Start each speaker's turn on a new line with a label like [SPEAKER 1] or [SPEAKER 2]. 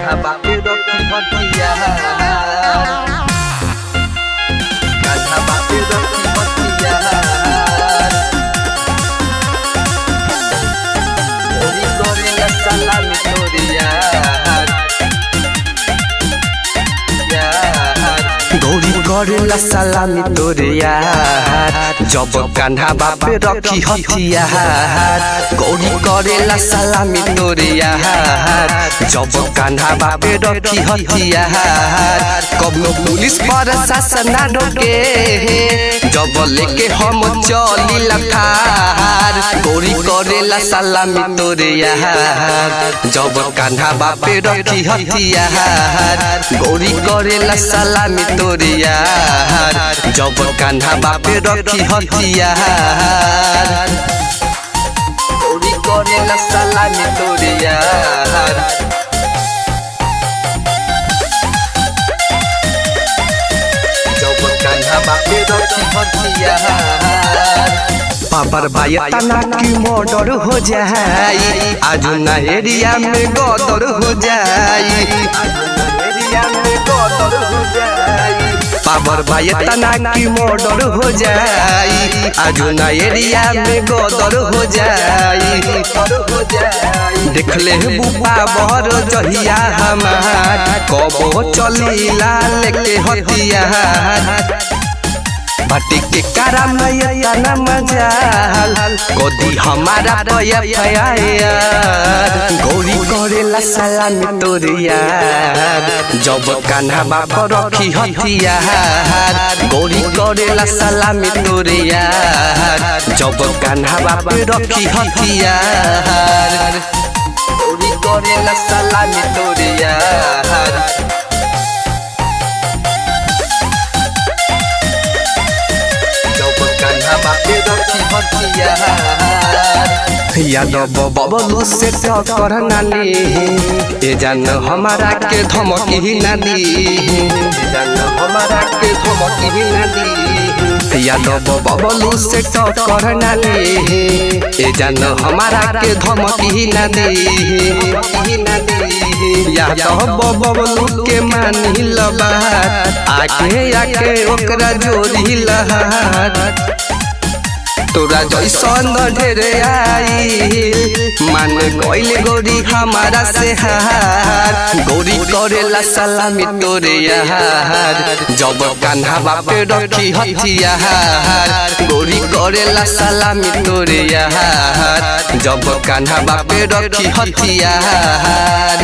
[SPEAKER 1] कान्हा बापे रखी हथियार कान्हा बापे रखी हथियार गोरी करेला सलामी तोरे यार गोरी करेला सलामी तोरे यार जब कान्हा बापे रखी हथियार गोरी करेला सलामी तोरे यार जब कान्हा बापे रखी हथियार कबो पुलिस प्रशासन ना रोके जब लेके हम चली लखार गोरी करेला सलामी तोरे यार जब कान्हा बापे रखी हथियार गोरी करेला सलामी तोरे यार जब कान्हा बापे रखी हथियार गोरी करेला सलामी तोरे यार जब कान्हा बापे रखी हथियार पापर भाई तना की मर्डर हो जाई आज ना एरिया में गदर हो जाई पावर भाई तना की मर्डर हो जाई आज ना एरिया में गदर हो जाई देख ले बुपा बर जहिया हमार कबो चलीला लेके हथियार भट्टी के कारण तना मजाल कदी हमारा पया गोरी करेला सलामी तोरे यार जब कान्हा बाप रखी हथियार गोरी करेला सलामी तोरे यार जब कान्हा बाप रखी हथियार गोरी करेला सलामी तोरे यार यादव बबलू से टक्कर नाली ए जान हमारा के धमकी नाली जान हमारा के धमकी नाली यादव बबलू से टक्कर नाली ए जान हमारा के धमकी नाली यादव बबलू के मानी लबात आके आके ओकरा जोड़ी लहार तोरा जैसन ढेरे आई मान गइले गोरी हमारा से हार गोरी करेला सलामी तोरे यार जब कान्हा बापे रखी हथियार गोरी करेला सलामी तोरे यार जब कान्हा बापे रखी हथियार।